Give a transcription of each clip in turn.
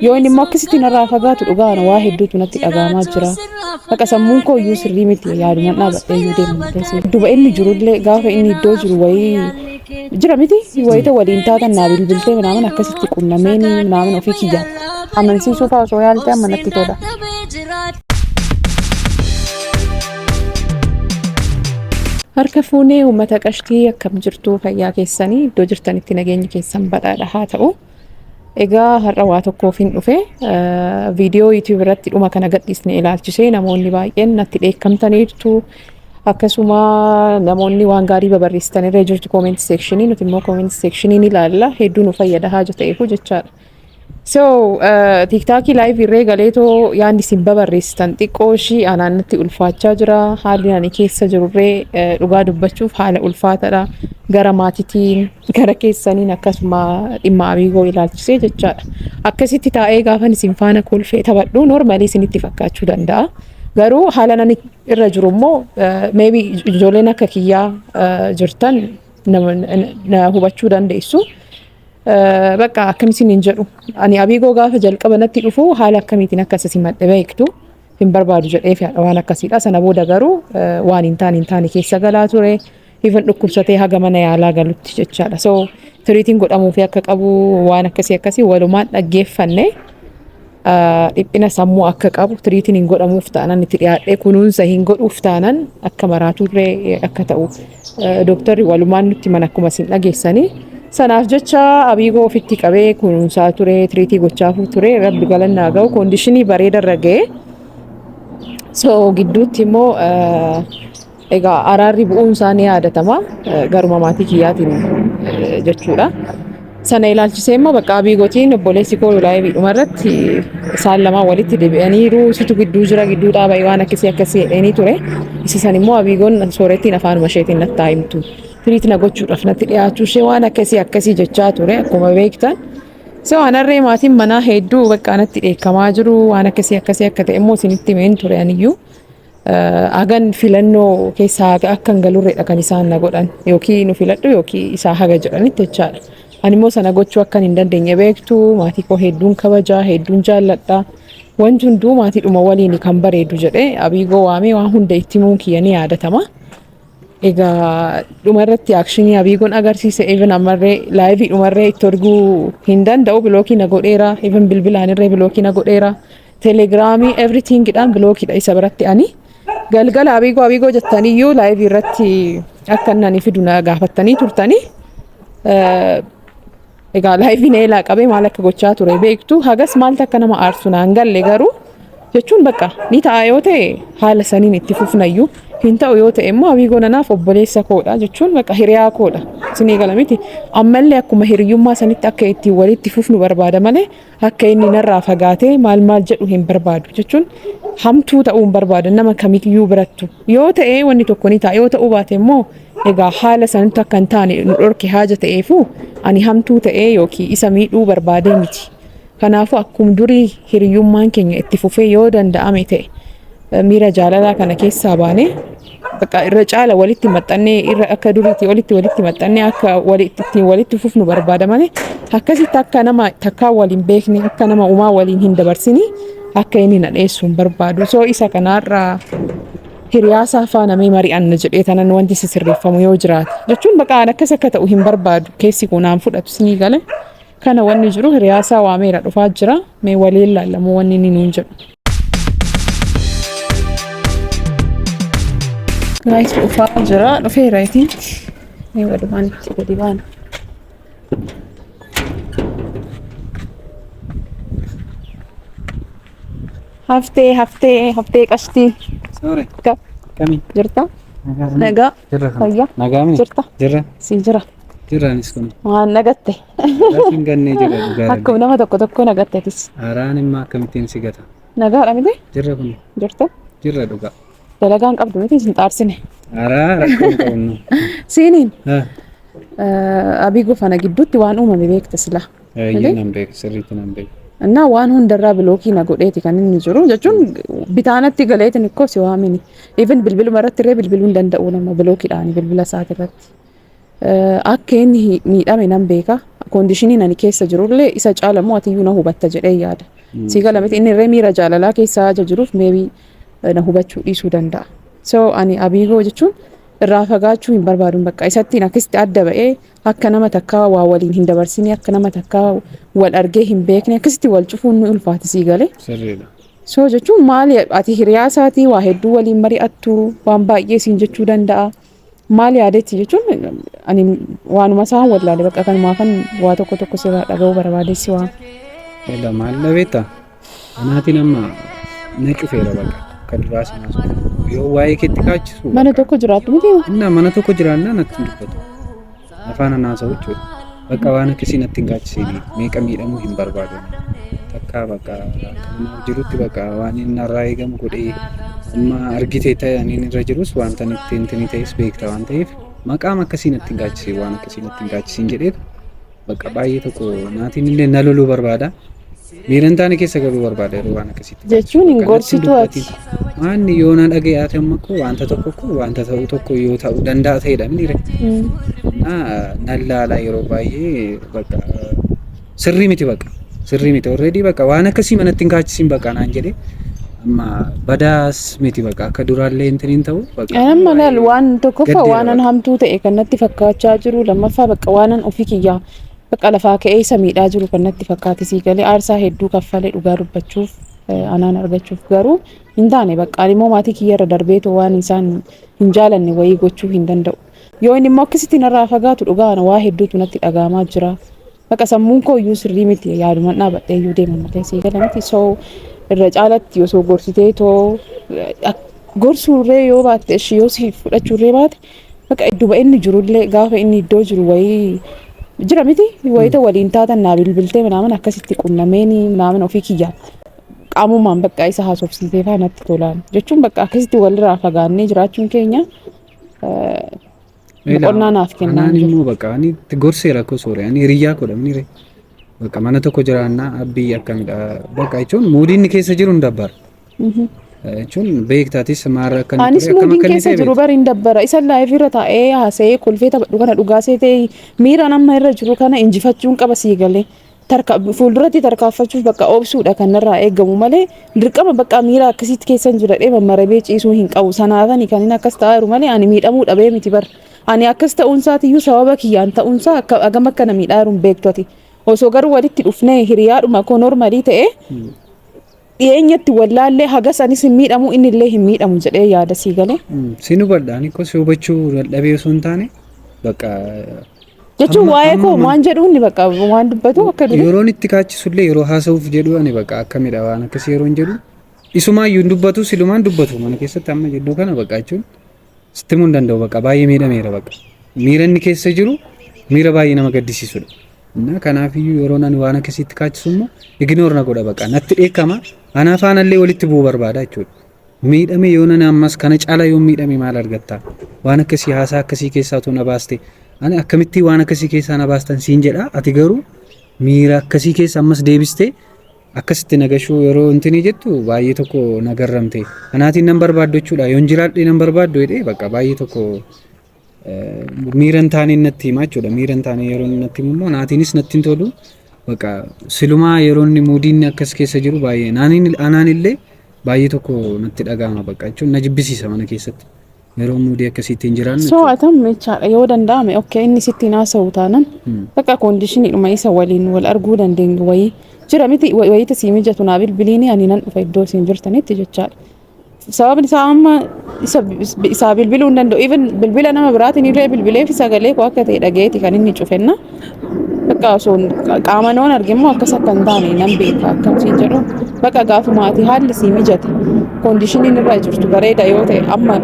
Yoo inni immoo akkasitti narraa fagaatu dhugaa waa hedduutu natti dhaga'amaa jira. Akka sammuun koo iyyuu sirrii miti yaaduman dhaabadhee iyyuu deemu malee. Duba inni jirullee gaafa inni iddoo jiru wayii jira miti wayita waliin taatan naa bilbiltee minaaman akkasitti qunnameen minaaman ofii kiyyaa. Amansiisuu fa'aa osoo yaalte amma natti tola. Harka fuunee uummata qashtii akkam jirtu fayyaa keessanii iddoo jirtanitti nageenyi keessan badhaadha haa ta'u. Egaa har'a waa tokkoof hin dhufe viidiyoo YouTube irratti dhuma kana gadhiisne ilaalchisee namoonni baay'een natti dheekkamtaniirtu akkasuma namoonni waan gaarii babarreessitan irra jirtu comment sectionii nuti immoo comment sectioniin ilaalla hedduu nu fayyada haja ta'eefu jechaadha. So TikTok live irree galeetoo yaadni isin babarreessitan xiqqoo ishii anaan natti ulfaachaa jira haalli ani keessa jirurree dhugaa dubbachuuf haala ulfaataadha gara maatitiin gara keessaniin akkasuma dhimma abiigoo ilaalchisee jechaadha. Akkasitti taa'ee gaafan isin faana kolfee taphadhu normally isinitti fakkaachuu danda'a. Garuu haala nani irra jiru immoo maybe ijoolleen akka kiyyaa jirtan na hubachuu dandeessu. Bakka akkamitti hin jedhu ani abiigoo gaafa jalqaba natti dhufu haala akkamiitiin akkasii madde beektu hin barbaadu jedhee fi waan akkasiidha. Sana booda garuu waan hin taane keessa galaa ture. Even dhukkubsatee haga mana yaalaa galutti jechaadha. So tiriitiin godhamuu fi akka qabu waan akkasii walumaan dhaggeeffanne dhiphina sammuu akka qabu tiriitiin hin godhamuuf ta'anan itti dhiyaadhee kunuunsa hin godhuuf ta'anan akka maraaturree akka ta'u dooktarri walumaan nutti mana akkuma isin dhageessanii. Sanaaf jecha abiigoo ofitti qabee kunuunsaa ture tiriitii gochaafuu ture rabbi galannaa ga'u koondishinii bareedarra ga'e. So gidduutti immoo egaa araarri bu'uun isaa ni yaadatama garuma maatii kiyyaatiin jechuudha. Sana ilaalchisee immoo bakka abiigootiin obboleessi koo laayivii dhumarratti isaan lamaan walitti deebi'aniiru situ gidduu jira gidduu dhaabaa waan akkasii jedhanii ture. Isisan immoo abiigoon soorettiin afaanuma isheetiin natti himtu. Tiriitina gochuudhaaf natti dhiyaachuu ishee waan akkasii jechaa ture akkuma beektan. So anarree maatiin manaa hedduu bakka natti dheekkamaa jiru waan akkasii akka ta'e immoo isinitti himeen ture aniyyuu. Agan filannoo keessaa akka hin galurreedha kan isaan na godhan yookiin nu filadhu yookiin isaa haga jedhanitti jechaadha. Ani immoo sana gochuu akka hin dandeenye beektu maatii koo hedduun kabajaa hedduun jaalladha. Wanti hunduu maatiidhuma waliin kan bareedu jedhee abiigoo waamee waan hunda itti himuun kiyya ni yaadatama. Egaa dhumarratti akshinii abiigoon agarsiise even ammarree laayivii dhumarree itti arguu hin danda'u bilookii na godheera even bilbilaanirree bilookii na godheera telegiraamii everythingidhaan bilookiidha isa biratti ani galgala abiigoo jettaniyyuu laayivii irratti akka inni fidu na gaafattanii turtanii egaa laayiviin eelaa qabee maal akka gochaa ture beektu hagas maaltu akka nama aarsu naan galle garuu jechuun bakka ni ta'a yoo ta'e haala saniin itti fufnayyuu hin ta'u yoo ta'e immoo abiigoon anaaf obboleessa koodha jechuun bakka hiriyaa koodha isinii gala miti ammallee akkuma hiriyyummaa sanitti akka ittiin walitti fufnu barbaada malee akka inni narraa fagaatee maal jedhu hin barbaadu jechuun hamtuu ta'uu hin barbaadu nama kamiyyuu birattu yoo ta'e wanni tokko ni ta'a yoo ta'uu baate immoo egaa haala sanitti akka hin taane nu dhorke haja ta'eefu ani hamtuu ta'ee yookiin isa miidhuu barbaadee miti. Kanaafuu akkuma durii hiriyyummaan keenya itti fufee yoo danda'ame ta'e miira jaalalaa kana keessaa baanee bakka irra caala walitti maxxannee irra akka duriitti walitti maxxannee akka walitti fufnu barbaada malee akkasitti akka nama takkaa waliin beekne akka nama uumaa waliin hin dabarsini akka inni na dheessu hin barbaadu. So isa kanaarraa hiriyaasaa faana mee mari'anna jedhee tanan wanti sirreeffamu yoo jiraate jechuun bakka akkas akka ta'u hin barbaadu keessi kunaan fudhatu sinii gale. Kana wanni jiru hiriyaasaa waameera dhufaa jira mee waliin laallamu wanni inni nuun jedhu. Guys dhufaa jira dhufeera itti mee walumaan itti gadi baana. Haftee qashtii. Soore. Kami. Jirta? Nagaa. Jirra. Fayyaa. Nagaa mi? Jirta? Jirra. Si jira. Jirraanis kun. Waan nagatte. Lafin gannee jira dhugaadha. Akkuma nama tokko nagatteetis. Haaraan immoo akkamittiin si gata? Nagaadha miti? Jirra kun. Jirta? Jirra dhugaa. Dalagaan qabdu miti sin xaarsine. Haaraa rakkoon qabnu. Siiniin. Abiigoo fana gidduutti waan uumame beekta sila. Eeyyee nan beeka sirriitti nan beeka. Innaa waan hundarraa bilookii na godheeti kan inni jiru jechuun bitaanatti galeetiin ikkoo si waamini. Even bilbiluma irratti illee bilbiluu hin danda'u nama bilookiidhaan bilbila isaati irratti. Akka inni miidhame nan beeka koondishiniin ani keessa jirullee isa caalamoo atiyyuu na hubatta jedhee yaada. Si gala miti inni irree miira jaalalaa keessa haja jiruuf meebii na hubachuu dhiisuu danda'a. So ani Abiigoo jechuun irraa fagaachuu hin barbaaduun bakka isattiin akkasitti adda ba'ee akka nama takkaa waa waliin hin dabarsine akka nama takkaa wal argee hin beekne akkasitti wal cufuun nu ulfaati sii galee. Sirriidha. So jechuun maali ati hiriyaa isaatii waa hedduu waliin mari'attu waan baay'ee siin jechuu danda'a. Maali yaadetti jechuun ani waanuma isaan wallaale bakka kanumaafan waa tokko tokko sirraa dhaga'uu barbaadeessi waan. Ela maal dhabeetta? Anaatiin amma na cufeera bakka kan duraa sanaa yoo waa'ee keetti kaachisu. Mana tokko jiraattu miti? Innaa mana tokko jiraannaa natti hin dubbatu. Afaan anaasaa jechuudha. Bakka waan akkasii natti hin kaachisini meeqa miidhamuu hin barbaadu. Takka bakka akkanaaf jirutti bakka waan inni irraa eegamu godhee amma argitee ta'e ani irra jirus wanta inni ta'es beekta waan ta'eef maqaam akkasii natti hin kaachisee waan akkasii natti hin kaachisiin jedheef bakka baay'ee tokko naatiin illee na loluu barbaada. Miiran taane keessa galuu barbaada yeroo waan akkasitti. Jechuun hin gorsitu ati. Waanni yoo na dhagayaate amma koo wanta ta'u tokko yoo ta'uu danda'a ta'edha miniire. Nan laala yeroo baay'ee bakka sirrii miti bakka sirrii miti already bakka waan akkasii manatti hin kaachisiin bakka naan jedhe amma badaas miti bakka akka duraallee intiniin ta'u bakka. Amma laal waan tokkoffaa waanan hamtuu ta'e kan natti fakkaachaa jiru lammaffaa bakka waanan ofii kiyyaa bakka lafaa ka'ee isa miidhaa jiru kan natti fakkaate sii galee aarsaa hedduu kaffalee dhugaa dubbachuuf anaan argachuuf garuu hin taane bakka immoo maatii kiyyarra darbeetoo waan isaan hin jaalanne wayii gochuu hin danda'u. Yoo inni immoo akkasitti narraa fagaatu dhugaa waa hedduutu natti dhagaamaa jira. Bakka sammuun koo iyyuu sirrii miti yaaduman dhaabadhee iyyuu deeman malee sii gala miti soo irra caalatti osoo gorsitee too gorsuurree yoo baatte ishee yoo si fudhachuurree baate bakka idduma inni jirullee gaafa inni iddoo jiru wayii jira miti wayita waliin taatan naa bilbiltee minaaman akkasitti qunnameeni minaaman ofii kiyyaa qaamumaan bakka isa haasofsiisee faa natti tolaan jechuun bakka akkasitti walirraa fagaannee jiraachuun keenya boqonnaa naaf kennaa jiru. Anaan immoo bakka ani gorsee rakkoo soore ani hiriyyaa godhamni ree bakka mana tokko jiraannaa abbii akkamidha bakka jechuun muudinni keessa jiru hin dabbara. Jechuun beektaatis maarra akka inni anis muudin keessa jiru bari hin dabbara isa laayifirra taa'ee haasa'ee kolfee taphadhu kana dhugaasee ta'e miira nama irra jiru kana injifachuun qaba sii galee. Fuulduratti tarkaanfachuuf bakka obsuudha kan irraa eegamu malee dirqama bakka miira akkasitti keessan jira dhee mammarabee ciisuu hin qabu sanaafani kan inni akkas ta'aa jiru malee ani miidhamuu dhabee miti bar ani akkas ta'uunsaatiyyuu sababa kiyyaan ta'uunsaa agam akkana miidhaa jiru hin beektu ati osoo garuu walitti dhufnee hiriyaadhuma koo normalii ta'e dhiyeenyatti wallaallee hagas anis hin miidhamu inni illee hin miidhamu jedhee yaada sii galee. Sinu badhaan ikkoo si hubachuu dadhabee osoo hin taane bakka. Jechuun waa'ee koo waan jedhuun bakka waan dubbatu akka dura. Yeroon itti kaachisullee yeroo haasa'uuf jedhu ani bakka akkamidha waan akkasii yeroon jedhu isumaayyuu dubbatu silumaan dubbatu mana keessatti amma jidduu kana bakka jechuun sitti mun danda'u bakka baay'ee miidhameera bakka miira inni keessa jiru miira baay'ee nama gaddisiisudha. Kanaafiyyuu yeroo ani waan akkasitti kaachisu immoo ignoor na godha bakka natti dheekkama ana faanallee walitti bu'uu barbaada jechuudha. Miidhame yoo nani ammas kana caala yoo miidhame maal argatta waan akkasii haasaa akkasii keessaa otoo na baaste. Ani akkamitti waan akkasii keessaa na baastan siin jedha ati garuu miira akkasii keessa ammas deebistee akkasitti nagashuu yeroo intini jettu baay'ee tokko nagarramte anaatiin nan barbaaddu jechuudha yoon jiraadhee nan barbaaddu jedhee bakka baay'ee tokko miira hin taane natti hima jechuudha miira hin taane yeroo natti himu immoo naatiinis natti hin tolu bakka silumaa yeroo inni muudiin akkas keessa jiru baay'ee anaan illee baay'ee tokko natti dhaga'ama bakka jechuun na jibbisiisa mana keessatti. Yeroo muudii akkasitti hin jiraanne. So atam mechaadha yoo danda'ame okay inni sitti naasa'u taanan bakka koondishiniidhuma isa waliin wal arguu dandeenyu wayii jira miti wayita sii mijatu naa bilbiliini ani nan dhufa iddoo isin jirtanitti jechaadha. Sababni isaa amma isaa bilbiluu hin danda'u even bilbila nama biraatiin illee bilbilee fi sagalee koo akka ta'e dhageeti kan inni cufenna. Bakka osoo qaama noon argimmoo akkas akka hin taane nan beeka akkasiin jedhu bakka gaafuma ati haalli sii mijate. Koondishiniin irra jirtu bareeda yoo ta'e amma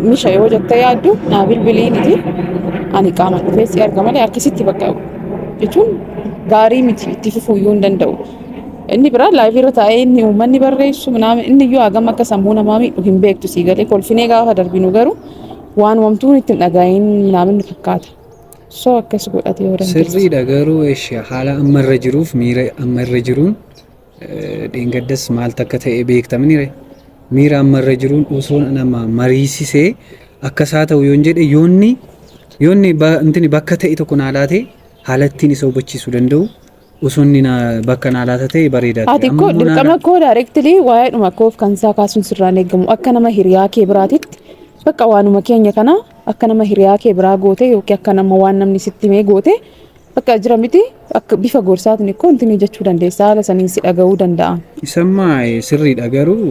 misha yoo jettee yaaddu naa bilbiliiniti ani qaama dhufee si arga malee akkasitti bakka jechuun gaarii miti itti fufuuyyuu hin danda'u. Inni biraa laayifirra taa'ee inni uummanni barreessu inni iyyuu hagam akka sammuu namaa miidhu hin beektu sii galee kolfinee gaafa darbinu garuu waan wamtuun ittiin dhaga'iin minaaminni fakkaata. So akkas godhate yoo dandeessu. Sirriidha garuu haala ammarra jiruuf miira ammarra jiruun dheengaddas maal takka ta'e beektamni miira ammarra jiruun osoo nama mariisisee akkasaa ta'u yoon jedhe yoonni bakka ta'e tokko naa laate haala ittiin isa hubachiisuu danda'u osoo inni bakka naa laata ta'e bareedaadha. Ati koo dirqama koo directly waa'ee dhuma koof kan isaa kaasuun sirraan eegamu akka nama hiriyaa kee biraatitti bakka waanuma keenya kana akka nama hiriyaa kee biraa goote yookiin akka nama waan namni sitti mee goote bakka jira miti akka bifa gorsaatiin koo intini jechuu dandeessa haala saniin si dhaga'uu danda'a. Isammaa sirriidha garuu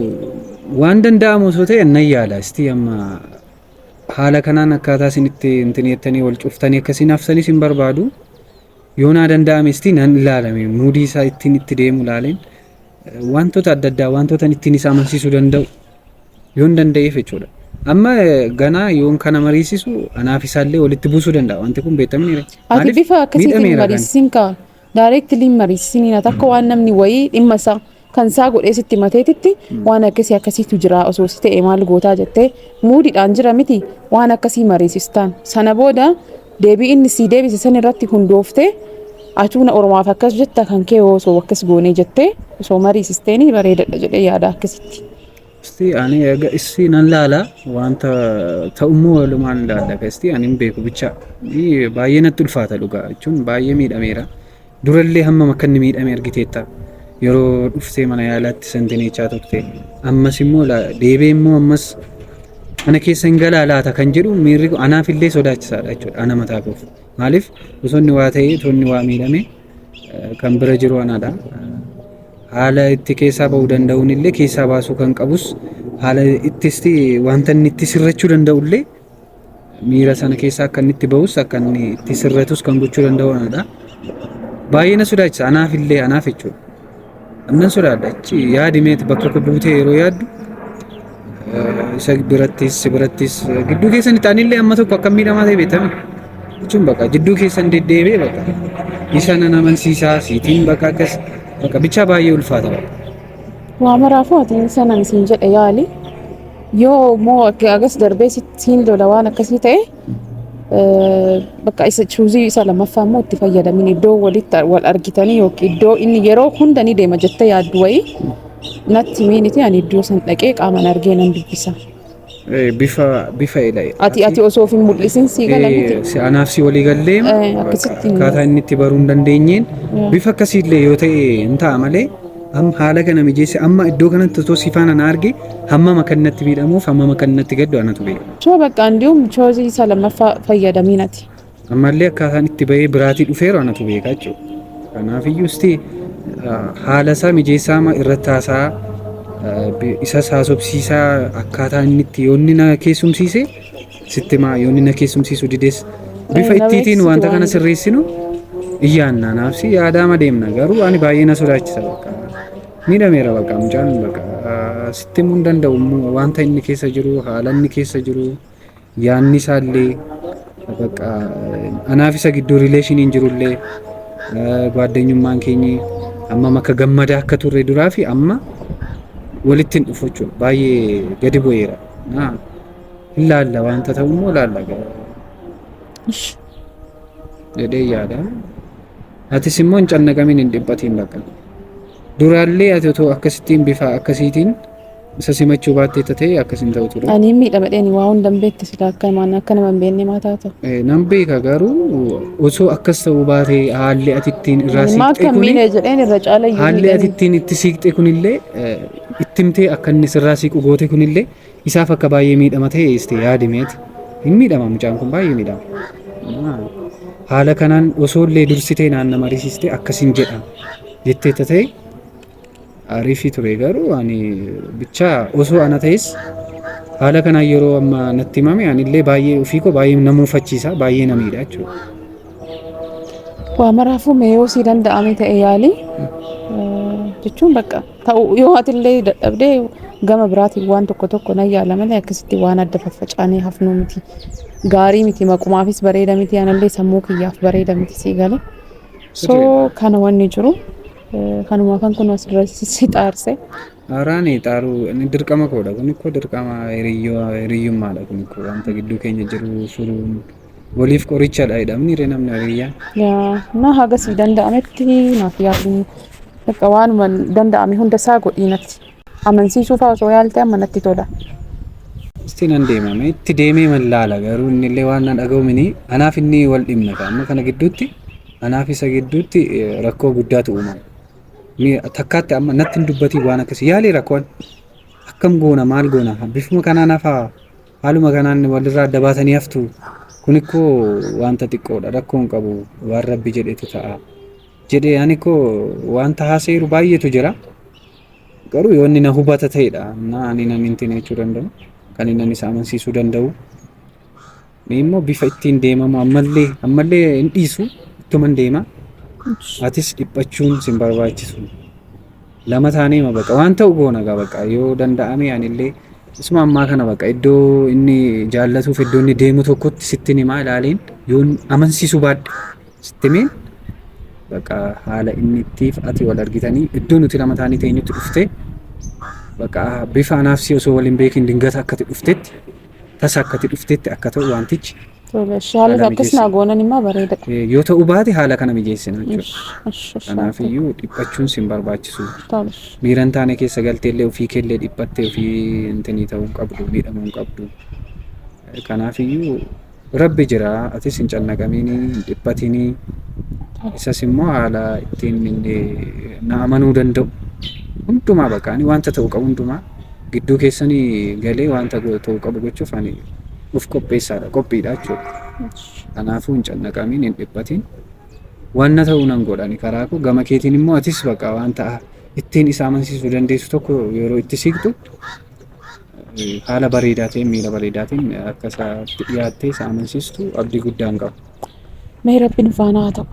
waan danda'amu osoo ta'e nan yaala isti amma haala kanaan akkaataa isin itti intiniyettanii wal cuftanii akkasiin hafsanis hin barbaadu. Yoo naa danda'ame isti nan ilaalame muudii isaa ittiin itti deemu laaleen wantoota adda addaa wantoota ittiin isa amansiisuu danda'u yoon danda'eef jechuudha. Amma ganaa yoon kana mariisisu anaaf isaallee walitti buusuu danda'a wanti kun beektamni. Ati bifa akkasiitiin mariisisin kaa directly mariisisin akka waan namni wayii dhimma isaa kan isaa godhee sitti mateetitti waan akkasiitu jira osoo si ta'e maal gootaa jettee muudiidhaan jira miti waan akkasii mariisistaan sana booda deebii inni si deebise san irratti hundooftee atuuna ormaaf akkas jetta kan kee osoo akkas goonee jettee osoo mariisisteeni bareedadha jedhee yaada akkasitti. Isti ani issi nan laala wanta ta'ummoo walumaan laalla isti ani hin beeku bicha baay'ee natti ulfaata dhugaa jechuun baay'ee miidhameera durallee hamma akka inni miidhame argiteetta yeroo dhuftee mana yaalaatti santineechaa turte ammas immoo deebee immoo ammas ana keessa hin galaa laata kan jedhu miirri anaaf illee sodaachisaadha jechuudha ana mataa koof maaliif osonni waa ta'ee tonni waa miidhame kan bira jiru anaadha haala itti keessaa ba'uu danda'uun illee keessaa baasuu kan qabus haala ittisti wanta inni itti sirrachuu danda'u illee miira sana keessaa akka inni itti ba'us akka inni itti sirratus kan gochuu danda'u anaadha baay'ee na sodaachisa anaaf illee anaaf jechuudha annan sodaadha achi yaadimeeti bakka buutee yeroo yaaddu isa birattis gidduu keessan ta'anillee amma tokko akka miidhamaa ta'e beekame jechuun bakka gidduu keessan deddeebi'ee bakka isa nan amansiisaa siitiin bakka akkas bakka bicha baay'ee ulfaata bakka. Waa maraafuu ati sanan siin jedhe yaali yoo moo agas darbee siin lola waan akkasii ta'e bakka isa chuuzii isa lammaffaa immoo itti fayyadamin iddoo walitti wal argitanii yookiin iddoo inni yeroo hunda ni deema jettee yaaddu wayii natti miiniti ani iddoo san dhaqee qaaman argee nan dubbisa. Bifa ilaalee. Ati osoo hin mul'isin sii gala miti. Anaaf si walii gallee akkaataa inni itti baruu hin dandeenyeen bifa akkasiillee yoo ta'e hin ta'a malee haala kana mijeesse amma iddoo kanatti osoo si faana na arge hammam akka natti miidhamuuf hammam akka natti gaddu anatu beeka. Choo bakka andium choozii isa lammaffaa fayyadaminati. Ammallee akkaataan itti bahee biraatii dhufeeru anatu beeka jechuudha. Kanaafiyyuu isti haala isaa mijeessaa irratti haasaa isa haasofsiisaa akkaataa inni itti yoonni na keessumsiise sitti maa yoonni na keessumsiisu dides bifa ittiitiin wanta kana sirreessinu iyyaannaa naafsi yaadaama deemna garuu ani baay'ee na sodaachisa bakka miidhameera bakka mucaan bakka sitti himuu hin danda'u wanta inni keessa jiru haala inni keessa jiru yaanni isaallee bakka anaaf isa gidduu rileeshiniin jirullee gaaddeenyummaan keenyi amma akka gammadaa akka turre duraa fi amma walitti hin dhufu jechuudha baay'ee gadi bu'eera hin laalla wanta ta'u immoo laalla jedhee yaada atis immoo hin cannaqamin hin dhiphatiin bakka duraallee ati otoo akkasittiin bifa akkasiitiin isa simachuu baattee ta'e akkasin ta'u ture. Ani miidhama dheeni waa hundan beekte sila akka nama hin beekne maataa ta'u. Nan beeka garuu osoo akkas ta'uu baate haalli ati ittiin irraa siiqxe kunillee haalli ati ittiin itti siiqxe kunillee ittimtee akka inni sirraa siiqu goote kunillee isaaf akka baay'ee miidhama ta'e iste yaadimeeti hin miidhama mucaan kun baay'ee miidhama. Haala kanaan osoo illee dursitee naanna mariisiste akkasin jedhan jettee ta'e ariifii ture garuu ani bicha osoo ana ta'es haala kanaan yeroo amma natti himame anillee baay'ee ofii koo baay'ee na muufachiisa baay'ee na miidha jechuudha. Waa maraafuu mee yoo si danda'ame ta'e yaali jechuun bakka ta'u yoo atillee dadhabdee gama biraatiin waan tokko nan yaala malee akkasitti waan adda faffacaanee hafnuu miti gaarii miti maqumaafis bareeda miti anallee sammuu kiyyaaf bareeda miti si gale so kana wanni jiru. Kanuma kan kun asirratti si xaarse. Araani xaaru inni dirqama koodha kun ikko dirqama hiriyyummaadha kun ikko wanta gidduu keenya jiru furuun waliif qorichadha jedhamni namni hiriyyaan. Na haga si danda'ametti naaf yaaduu bakka waanuma danda'ame hunda isaa godhiinatti amansiisuuf osoo yaalte amma natti tola. Isti nan deemame itti deemee man laala garuu innillee waan na dhaga'u mini anaaf inni wal dhimna amma kana gidduutti Anaaf isa gidduutti rakkoo guddaatu uumama. Takkaatti amma natti hin dubbatiin waan akkasii yaalii rakkoon akkam goona maal goona bifuma kanaan hafaa haaluma kanaan walirraa adda baatanii haftu kun ikkoo wanta xiqqoodha rakkoon qabu waan rabbi jedhetu ta'a jedhee ani koo wanta haaseeru baay'eetu jira garuu yoo inni na hubata ta'edha ani nan intin jechuu danda'u kan inni isa amansiisuu danda'u immoo bifa ittiin deemamu ammallee hin dhiisu ittuman deema atis dhiphachuun sin barbaachisu lama taanee ma baqa waan ta'u goona gaa baqa yoo danda'ame anillee isuma ammaa kana baqa iddoo inni jaallatuuf iddoo inni deemu tokkotti sittin himaa ilaaleen yoo amansiisu baadhe sittimeen baqa haala inni ittiif ati wal argitanii iddoo nuti lama taanii teenyutti dhuftee baqa bifa anaaf si osoo waliin beekin dingata akkati dhuftetti tasa akkati dhuftetti akka ta'u wantichi Haala akkasnaa goonan immoo bareedaadha. Yoo ta'u baate haala kana mijeessina jechuudha. Kanaafiyyuu dhiphachuun sin barbaachisu. Miiran taane keessa galteellee ofii keellee dhiphattee ofii intinii ta'uu qabdu miidhamuu hin qabdu. Kanaafiyyuu rabbi jira atis hin cannaqamiinii hin dhiphatinii isas immoo haala ittiin na amanuu danda'u. Hundumaa baqaanii wanta ta'u qabu hundumaa gidduu keessanii galee wanta ta'u qabu gochuuf ani uf qopheessaadha qophiidha jechuudha. Kanaafuu hin cannaqamiin hin dhiphatin wanna ta'uu nan godhani karaa koo gama keetiin immoo atis baqa wanta ittiin isa amansiisuu dandeessu tokko yeroo itti siqtu haala bareedaa ta'een miira bareedaa ta'een akka isaatti dhiyaattee isa amansiistu abdii guddaan qaba. Mee rabbiin faana haa ta'u.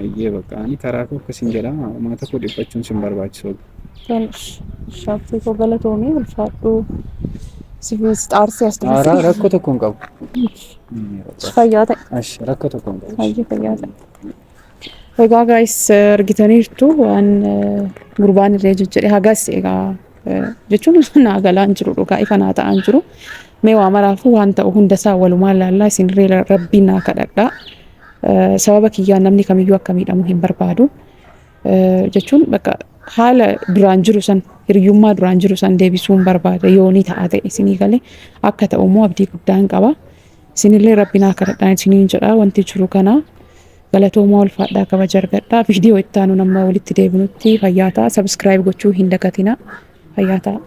Ayyee baqa ani karaa koo akkasiin jedhama uummata koo dhiphachuun sin barbaachisu. Shaaffii koo galatoomee ulfaadhuu. Sifis xaarsii as Aaraa rakkoo tokko hin qabu. Fayyaa ta'e. Rakkoo tokko hin qabu. Baay'ee fayyaa ta'e. Egaa gaayis argitaniirtu waan gurbaan illee jejjedhe hagas egaa jechuun naa galaan jiru dhugaa ifa naa ta'an jiru. Mee waa maraafuu waan ta'u hundasaa walumaan laallaa isinirree rabbiin naa kadhadhaa. Sababa kiyyaan namni kamiyyuu akka miidhamu hin barbaadu. Jechuun bakka haala duraan jiru san hiriyummaa duraan jiru san deebisuun barbaada yoo ni ta'a ta'e isinii galee akka ta'u immoo abdii guddaan qaba. Isinillee rabbiin akka kadhadhaan isiniin jedha wanti jiru kana galatoomaa ulfaadhaa kabaja argadhaa viidiyoo itti aanu nama walitti deebinutti fayyaa ta'a subscribe gochuu hin dagatina fayyaa ta'a.